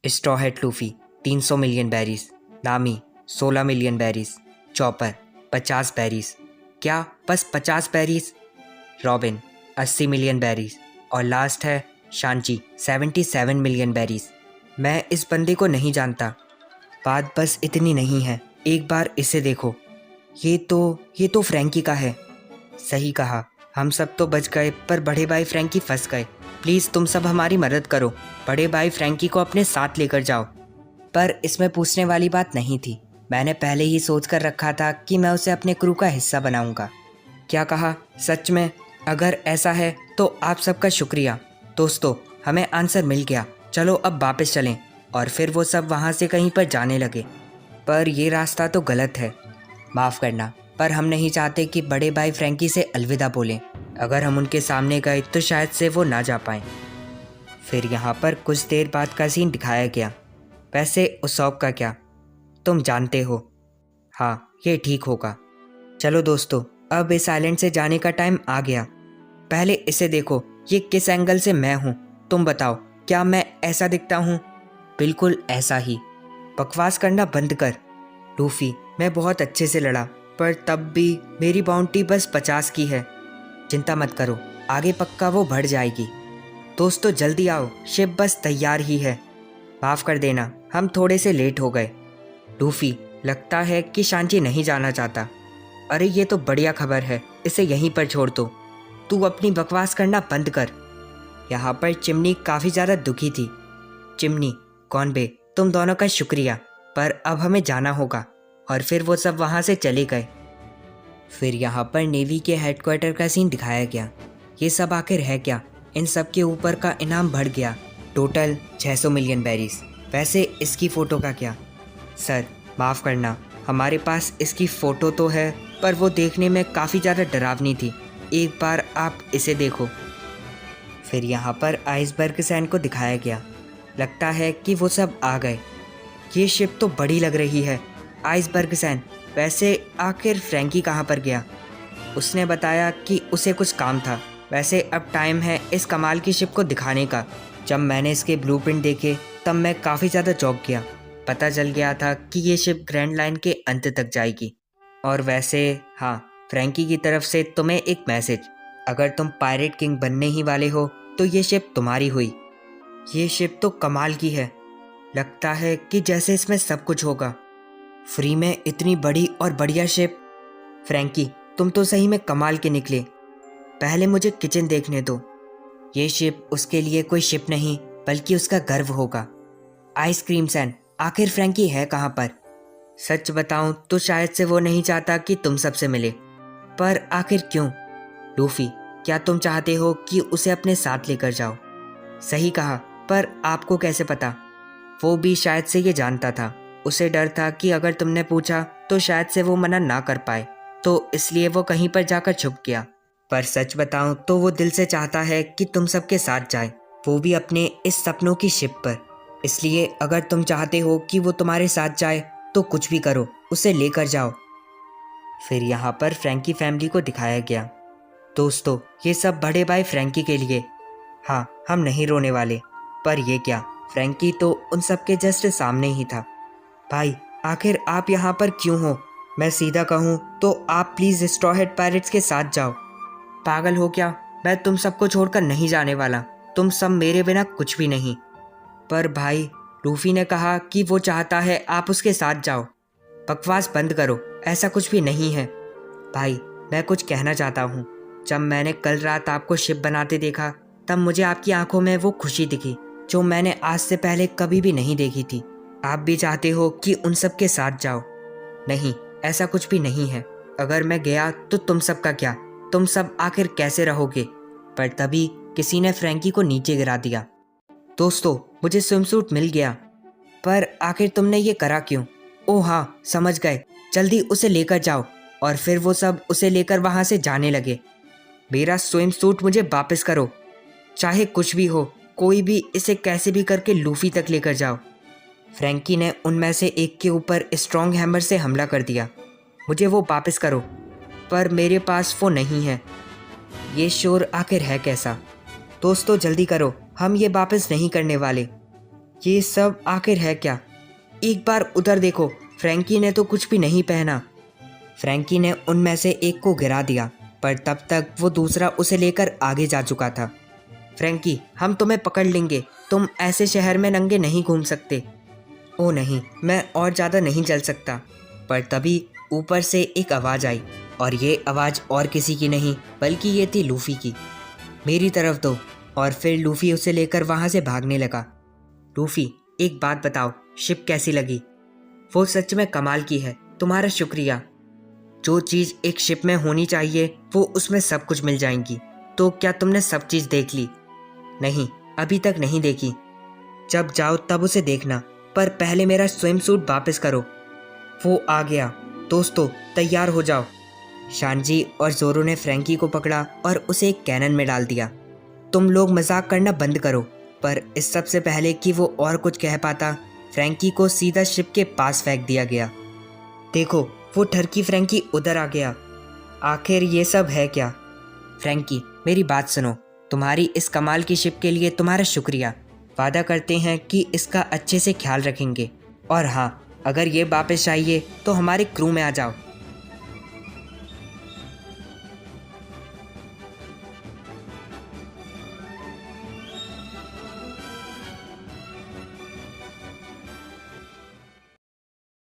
Straw hat Luffy 300 million berries, नामी 16 million berries, chopper 50 berries. क्या बस 50 बैरीज? रॉबिन 80 मिलियन बैरीज और last है शांची 77 मिलियन बैरीज। मैं इस बंदे को नहीं जानता। बात बस इतनी नहीं है, एक बार इसे देखो। ये तो फ्रैंकी का है। सही कहा, हम सब तो बच गए पर बड़े भाई फ्रैंकी फंस गए। प्लीज़ तुम सब हमारी मदद करो, बड़े भाई फ्रैंकी को अपने साथ लेकर जाओ। पर इसमें पूछने वाली बात नहीं थी। मैंने पहले ही सोच कर रखा था कि मैं उसे अपने क्रू का हिस्सा बनाऊंगा। क्या कहा? सच में? अगर ऐसा है तो आप सबका शुक्रिया। दोस्तों, हमें आंसर मिल गया। चलो अब वापस चलें। और फिर वो सब वहाँ से कहीं पर जाने लगे। पर ये रास्ता तो गलत है। माफ़ करना, पर हम नहीं चाहते कि बड़े भाई फ्रैंकी से अलविदा बोलें। अगर हम उनके सामने गए तो शायद से वो ना जा पाएं। फिर यहाँ पर कुछ देर बाद का सीन दिखाया गया। वैसे उसौक का क्या, तुम जानते हो। हाँ, ये ठीक होगा। चलो दोस्तों, अब इस आइलैंड से जाने का टाइम आ गया। पहले इसे देखो, ये किस एंगल से मैं हूँ। तुम बताओ, क्या मैं ऐसा दिखता हूँ? बिल्कुल ऐसा ही। बकवास करना बंद कर। लूफी, मैं बहुत अच्छे से लड़ा, पर तब भी मेरी बाउंटी बस 50 की है। चिंता मत करो, आगे पक्का वो बढ़ जाएगी। दोस्तों जल्दी आओ, शिप बस तैयार ही है। माफ़ कर देना, हम थोड़े से लेट हो गए। लूफी, लगता है कि शांची नहीं जाना चाहता। अरे ये तो बढ़िया खबर है, इसे यहीं पर छोड़ दो। तू अपनी बकवास करना बंद कर। यहाँ पर चिमनी काफ़ी ज़्यादा दुखी थी। चिमनी, कौन बे, तुम दोनों का शुक्रिया, पर अब हमें जाना होगा। और फिर वो सब वहाँ से चले गए। फिर यहाँ पर नेवी के हेडक्वार्टर का सीन दिखाया गया। ये सब आखिर है क्या? इन सब के ऊपर का इनाम बढ़ गया, टोटल 600 मिलियन बैरीज। वैसे इसकी फ़ोटो का क्या? सर माफ़ करना, हमारे पास इसकी फ़ोटो तो है, पर वो देखने में काफ़ी ज़्यादा डरावनी थी। एक बार आप इसे देखो। फिर यहाँ पर आइसबर्ग सैंड को दिखाया गया। लगता है कि वो सब आ गए। ये शिप तो बड़ी लग रही है। आइसबर्ग सैंड, वैसे आखिर फ्रैंकी कहाँ पर गया? उसने बताया कि उसे कुछ काम था। वैसे अब टाइम है इस कमाल की शिप को दिखाने का। जब मैंने इसके ब्लूप्रिंट देखे तब मैं काफ़ी ज़्यादा चौंक गया। पता चल गया था कि ये शिप ग्रैंड लाइन के अंत तक जाएगी। और वैसे हाँ, फ्रैंकी की तरफ से तुम्हें एक मैसेज। अगर तुम पायरेट किंग बनने ही वाले हो तो ये शिप तुम्हारी हुई। ये शिप तो कमाल की है। लगता है कि जैसे इसमें सब कुछ होगा। फ्री में इतनी बड़ी और बढ़िया शिप। फ्रैंकी, तुम तो सही में कमाल के निकले। पहले मुझे किचन देखने दो। ये शिप उसके लिए कोई शिप नहीं, बल्कि उसका गर्व होगा। आइसक्रीम सैंड, आखिर फ्रैंकी है कहाँ पर? सच बताऊं तो शायद से वो नहीं चाहता कि तुम सबसे मिले। पर आखिर क्यों? लूफी, क्या तुम चाहते हो कि उसे अपने साथ लेकर जाओ? सही कहा, पर आपको कैसे पता? वो भी शायद से ये जानता था। उसे डर था कि अगर तुमने पूछा तो शायद से वो मना ना कर पाए, तो इसलिए वो कहीं पर जाकर छुप गया। पर सच बताऊं तो वो दिल से चाहता है कि तुम सबके साथ जाए, वो भी अपने इस सपनों की शिप पर। इसलिए अगर तुम चाहते हो कि वो तुम्हारे साथ जाए तो कुछ भी करो, उसे लेकर जाओ। फिर यहाँ पर फ्रैंकी फैमिली को दिखाया गया। दोस्तों, ये सब बड़े भाई फ्रैंकी के लिए। हाँ, हम नहीं रोने वाले। पर ये क्या, फ्रैंकी तो उन सब के जस्ट सामने ही था। भाई, आखिर आप यहाँ पर क्यों हो? मैं सीधा कहूँ तो आप प्लीज़ स्ट्रॉ हैट पायरेट्स के साथ जाओ। पागल हो क्या? मैं तुम सबको छोड़कर नहीं जाने वाला। तुम सब मेरे बिना कुछ भी नहीं। पर भाई, लूफी ने कहा कि वो चाहता है आप उसके साथ जाओ। बकवास बंद करो, ऐसा कुछ भी नहीं है। भाई, मैं कुछ कहना चाहता हूँ। जब मैंने कल रात आपको शिप बनाते देखा तब मुझे आपकी आंखों में वो खुशी दिखी जो मैंने आज से पहले कभी भी नहीं देखी थी। आप भी चाहते हो कि उन सब के साथ जाओ? नहीं, ऐसा कुछ भी नहीं है। अगर मैं गया तो तुम सब का क्या? तुम सब आखिर कैसे रहोगे? पर तभी किसी ने फ्रैंकी को नीचे गिरा दिया। दोस्तों, मुझे स्विमसूट मिल गया। पर आखिर तुमने ये करा क्यों? ओह हाँ, समझ गए। जल्दी उसे लेकर जाओ। और फिर वो सब उसे लेकर वहाँ से जाने लगे। मेरा स्विमसूट मुझे वापस करो, चाहे कुछ भी हो। कोई भी इसे कैसे भी करके लूफी तक लेकर जाओ। फ्रैंकी ने उनमें से एक के ऊपर स्ट्रॉन्ग हैमर से हमला कर दिया। मुझे वो वापस करो। पर मेरे पास वो नहीं है। ये शोर आखिर है कैसा? दोस्तों जल्दी करो, हम ये वापस नहीं करने वाले। ये सब आखिर है क्या? एक बार उधर देखो, फ्रैंकी ने तो कुछ भी नहीं पहना। फ्रैंकी ने उनमें से एक को गिरा दिया, पर तब तक वो दूसरा उसे लेकर आगे जा चुका था। फ्रैंकी, हम तुम्हें पकड़ लेंगे, तुम ऐसे शहर में नंगे नहीं घूम सकते। ओ नहीं, मैं और ज़्यादा नहीं चल सकता। पर तभी ऊपर से एक आवाज़ आई, और ये आवाज़ और किसी की नहीं बल्कि ये थी लूफ़ी की। मेरी तरफ दो। और फिर लूफ़ी उसे लेकर वहाँ से भागने लगा। लूफ़ी, एक बात बताओ, शिप कैसी लगी? वो सच में कमाल की है, तुम्हारा शुक्रिया। जो चीज़ एक शिप में होनी चाहिए वो उसमें सब कुछ मिल जाएंगी। तो क्या तुमने सब चीज़ देख ली? नहीं, अभी तक नहीं देखी। जब जाओ तब उसे देखना, पर पहले मेरा स्विम सूट वापस करो। वो आ गया। दोस्तों, तैयार हो जाओ। शानजी और जोरो ने फ्रैंकी को पकड़ा और उसे एक कैनन में डाल दिया। तुम लोग मजाक करना बंद करो। पर इस सब से पहले कि वो और कुछ कह पाता, फ्रैंकी को सीधा शिप के पास फेंक दिया गया। देखो, वो ठरकी फ्रैंकी उधर आ गया। आखिर ये सब है क्या? फ्रैंकी, मेरी बात सुनो। तुम्हारी इस कमाल की शिप के लिए तुम्हारा शुक्रिया। वादा करते हैं कि इसका अच्छे से ख्याल रखेंगे। और हाँ, अगर ये वापस चाहिए तो हमारे क्रू में आ जाओ।